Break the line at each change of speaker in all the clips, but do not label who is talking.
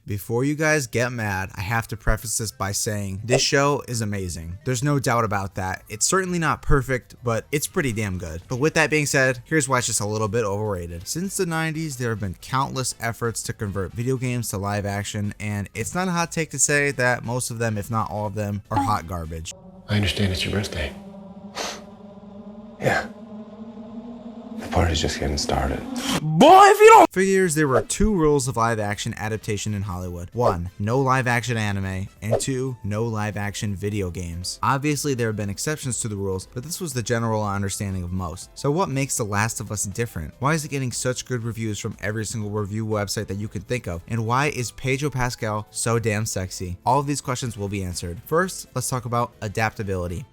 Before you guys get mad, I have to preface this by saying this show is amazing. There's no doubt about that. It's certainly not perfect, but it's pretty damn good. But with that being said, here's why it's just a little bit overrated. Since the 90s, there have been countless efforts to convert video games to live action, and it's not a hot take to say that most of them, if not all of them, are hot garbage.
I understand it's your birthday. Yeah. The party's just getting started.
Boy, if you don't... For years, there were two rules of live action adaptation in Hollywood. 1, no live action anime, and 2, no live action video games. Obviously, there have been exceptions to the rules, but this was the general understanding of most. So what makes The Last of Us different? Why is it getting such good reviews from every single review website that you could think of? And why is Pedro Pascal so damn sexy? All of these questions will be answered. First, let's talk about adaptability.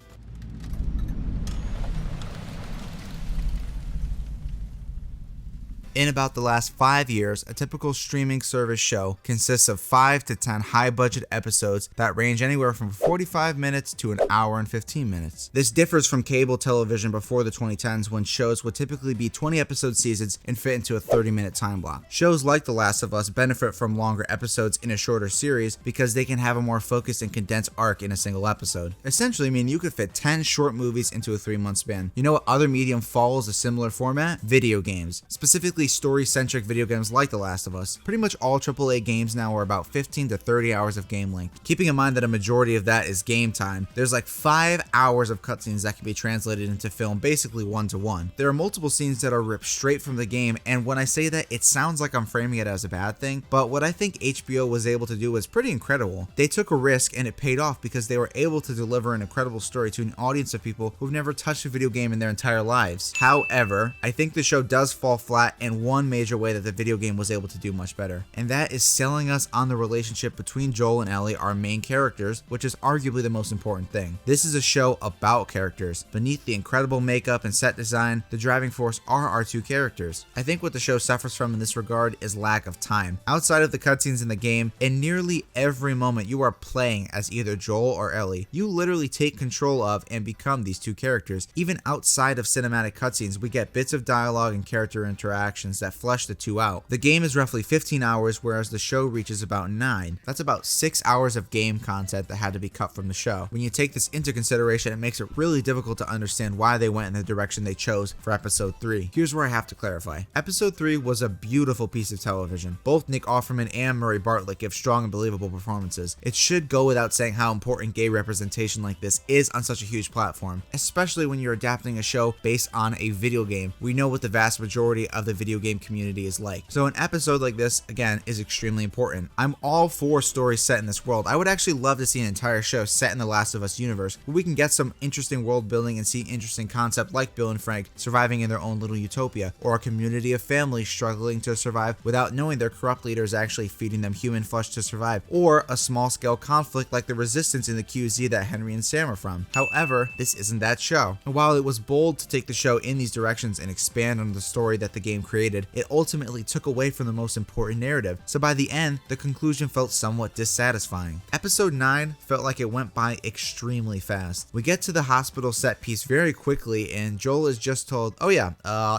In about the last 5 years, a typical streaming service show consists of 5 to 10 high-budget episodes that range anywhere from 45 minutes to an hour and 15 minutes. This differs from cable television before the 2010s, when shows would typically be 20-episode seasons and fit into a 30-minute time block. Shows like The Last of Us benefit from longer episodes in a shorter series because they can have a more focused and condensed arc in a single episode. Essentially, you could fit 10 short movies into a 3-month span. You know what other medium follows a similar format? Video games. Specifically, story-centric video games like The Last of Us. Pretty much all AAA games now are about 15 to 30 hours of game length. Keeping in mind that a majority of that is game time, there's like 5 hours of cutscenes that can be translated into film basically one-to-one. There are multiple scenes that are ripped straight from the game, and when I say that, it sounds like I'm framing it as a bad thing, but what I think HBO was able to do was pretty incredible. They took a risk and it paid off because they were able to deliver an incredible story to an audience of people who've never touched a video game in their entire lives. However, I think the show does fall flat in one major way that the video game was able to do much better, and that is selling us on the relationship between Joel and Ellie, our main characters, which is arguably the most important thing. This is a show about characters. Beneath the incredible makeup and set design, the driving force are our two characters. I think what the show suffers from in this regard is lack of time. Outside of the cutscenes in the game, in nearly every moment you are playing as either Joel or Ellie. You literally take control of and become these two characters. Even outside of cinematic cutscenes, we get bits of dialogue and character interactions that flesh the two out. The game is roughly 15 hours, whereas the show reaches about 9. That's about 6 hours of game content that had to be cut from the show. When you take this into consideration, it makes it really difficult to understand why they went in the direction they chose for episode 3. Here's where I have to clarify. Episode 3 was a beautiful piece of television. Both Nick Offerman and Murray Bartlett give strong and believable performances. It should go without saying how important gay representation like this is on such a huge platform, especially when you're adapting a show based on a video game. We know what the vast majority of the video game community is like. So an episode like this, again, is extremely important. I'm all for stories set in this world. I would actually love to see an entire show set in the Last of Us universe, where we can get some interesting world building and see interesting concepts like Bill and Frank surviving in their own little utopia, or a community of families struggling to survive without knowing their corrupt leader is actually feeding them human flesh to survive, or a small-scale conflict like the Resistance in the QZ that Henry and Sam are from. However, this isn't that show. And while it was bold to take the show in these directions and expand on the story that the game created, it ultimately took away from the most important narrative, so by the end, the conclusion felt somewhat dissatisfying. Episode 9 felt like it went by extremely fast. We get to the hospital set piece very quickly, and Joel is just told, oh yeah,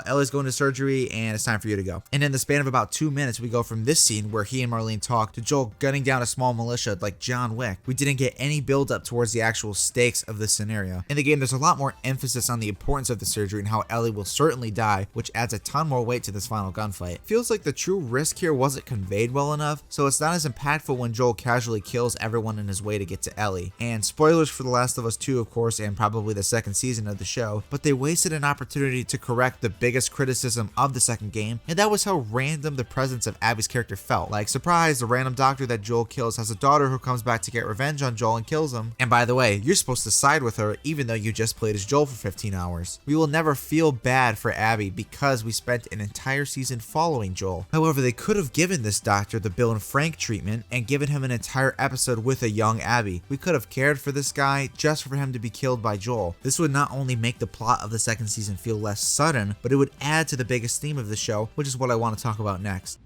Ellie's going to surgery and it's time for you to go. And in the span of about 2 minutes, we go from this scene where he and Marlene talk to Joel gunning down a small militia like John Wick. We didn't get any build up towards the actual stakes of this scenario. In the game, there's a lot more emphasis on the importance of the surgery and how Ellie will certainly die, which adds a ton more weight to this final gunfight. Feels like the true risk here wasn't conveyed well enough, so it's not as impactful when Joel casually kills everyone in his way to get to Ellie. And spoilers for The Last of Us 2, of course, and probably the second season of the show, but they wasted an opportunity to correct the biggest criticism of the second game, and that was how random the presence of Abby's character felt. Like, surprise, the random doctor that Joel kills has a daughter who comes back to get revenge on Joel and kills him. And by the way, you're supposed to side with her even though you just played as Joel for 15 hours. We will never feel bad for Abby because we spent an entire season following Joel. However, they could have given this doctor the Bill and Frank treatment and given him an entire episode with a young Abby. We could have cared for this guy just for him to be killed by Joel. This would not only make the plot of the second season feel less sudden, but it would add to the biggest theme of the show, which is what I want to talk about next.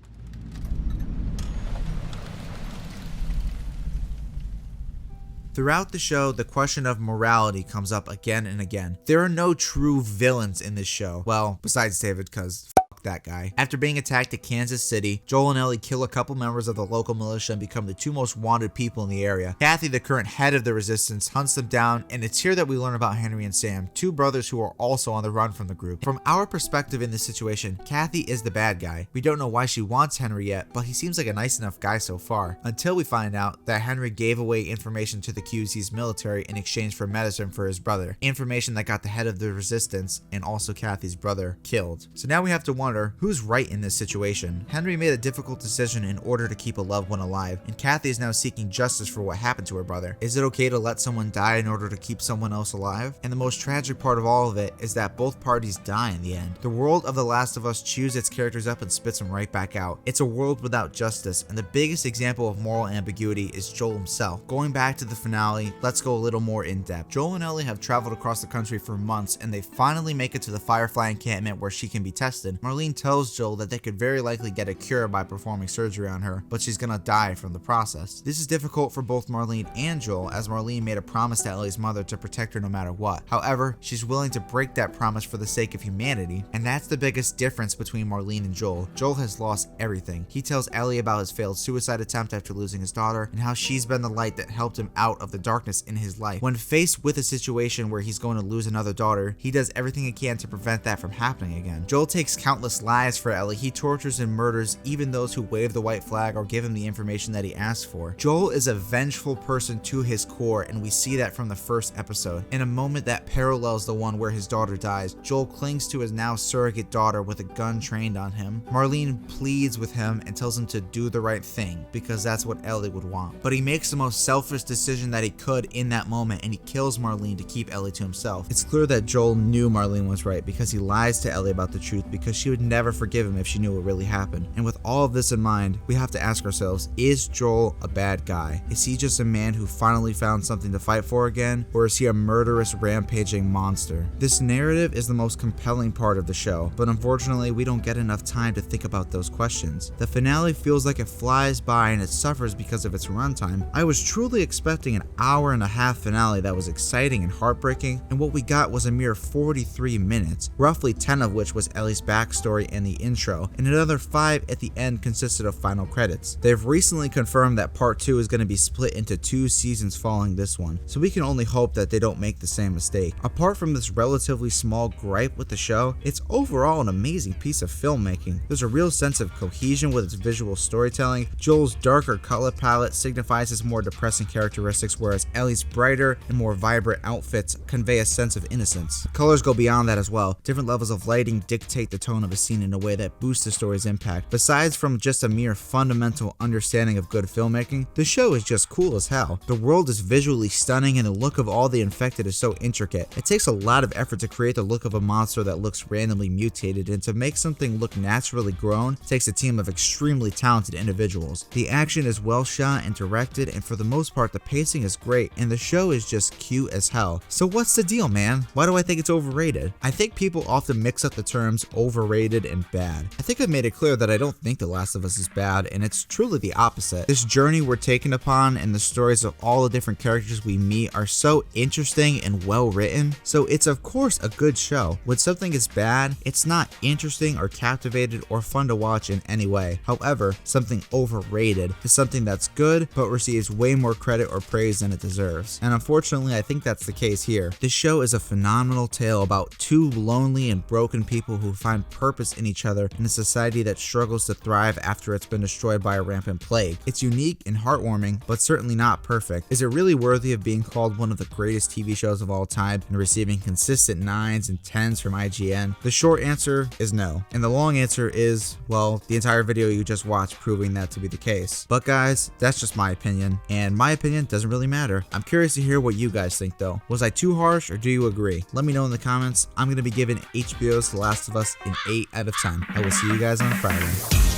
Throughout the show, the question of morality comes up again and again. There are no true villains in this show. Well, besides David, because fuck that guy. After being attacked at Kansas City, Joel and Ellie kill a couple members of the local militia and become the two most wanted people in the area. Kathy, the current head of the resistance, hunts them down, and it's here that we learn about Henry and Sam, two brothers who are also on the run from the group. From our perspective in this situation, Kathy is the bad guy. We don't know why she wants Henry yet, but he seems like a nice enough guy so far, until we find out that Henry gave away information to the QZ's military in exchange for medicine for his brother, information that got the head of the resistance and also Kathy's brother killed. So now we have to wonder who's right in this situation. Henry made a difficult decision in order to keep a loved one alive, and Kathy is now seeking justice for what happened to her brother. Is it okay to let someone die in order to keep someone else alive? And the most tragic part of all of it is that both parties die in the end. The world of The Last of Us chews its characters up and spits them right back out. It's a world without justice, and the biggest example of moral ambiguity is Joel himself. Going back to the finale, let's go a little more in depth. Joel and Ellie have traveled across the country for months, and they finally make it to the Firefly encampment where she can be tested. Marlene tells Joel that they could very likely get a cure by performing surgery on her, but she's gonna die from the process. This is difficult for both Marlene and Joel, as Marlene made a promise to Ellie's mother to protect her no matter what. However, she's willing to break that promise for the sake of humanity, and that's the biggest difference between Marlene and Joel. Joel has lost everything. He tells Ellie about his failed suicide attempt after losing his daughter, and how she's been the light that helped him out of the darkness in his life. When faced with a situation where he's going to lose another daughter, he does everything he can to prevent that from happening again. Joel takes countless lives for Ellie. He tortures and murders even those who wave the white flag or give him the information that he asks for. Joel is a vengeful person to his core, and we see that from the first episode. In a moment that parallels the one where his daughter dies, Joel clings to his now surrogate daughter with a gun trained on him. Marlene pleads with him and tells him to do the right thing because that's what Ellie would want. But he makes the most selfish decision that he could in that moment, and he kills Marlene to keep Ellie to himself. It's clear that Joel knew Marlene was right because he lies to Ellie about the truth because she would never forgive him if she knew what really happened. And with all of this in mind, we have to ask ourselves, is Joel a bad guy? Is he just a man who finally found something to fight for again? Or is he a murderous, rampaging monster? This narrative is the most compelling part of the show, but unfortunately we don't get enough time to think about those questions. The finale feels like it flies by and it suffers because of its runtime. I was truly expecting an hour-and-a-half finale that was exciting and heartbreaking, and what we got was a mere 43 minutes, roughly 10 of which was Ellie's backstory and the intro, and another 5 at the end consisted of final credits. They've recently confirmed that part 2 is going to be split into 2 seasons following this one, so we can only hope that they don't make the same mistake. Apart from this relatively small gripe with the show, it's overall an amazing piece of filmmaking. There's a real sense of cohesion with its visual storytelling. Joel's darker color palette signifies his more depressing characteristics, whereas Ellie's brighter and more vibrant outfits convey a sense of innocence. Colors go beyond that as well. Different levels of lighting dictate the tone of a scene in a way that boosts the story's impact. Besides from just a mere fundamental understanding of good filmmaking, the show is just cool as hell. The world is visually stunning and the look of all the infected is so intricate. It takes a lot of effort to create the look of a monster that looks randomly mutated, and to make something look naturally grown takes a team of extremely talented individuals. The action is well shot and directed, and for the most part the pacing is great, and the show is just cute as hell. So what's the deal, man? Why do I think it's overrated? I think people often mix up the terms overrated and bad. I think I've made it clear that I don't think The Last of Us is bad, and it's truly the opposite. This journey we're taken upon and the stories of all the different characters we meet are so interesting and well written, so it's of course a good show. When something is bad, it's not interesting or captivated or fun to watch in any way. However, something overrated is something that's good but receives way more credit or praise than it deserves. And unfortunately, I think that's the case here. This show is a phenomenal tale about two lonely and broken people who find purpose in each other in a society that struggles to thrive after it's been destroyed by a rampant plague. It's unique and heartwarming, but certainly not perfect. Is it really worthy of being called one of the greatest TV shows of all time and receiving consistent 9s and 10s from IGN? The short answer is no, and the long answer is, well, the entire video you just watched proving that to be the case. But guys, that's just my opinion, and my opinion doesn't really matter. I'm curious to hear what you guys think though. Was I too harsh, or do you agree? Let me know in the comments. I'm going to be giving HBO's The Last of Us an 8 out of 10. I will see you guys on Friday.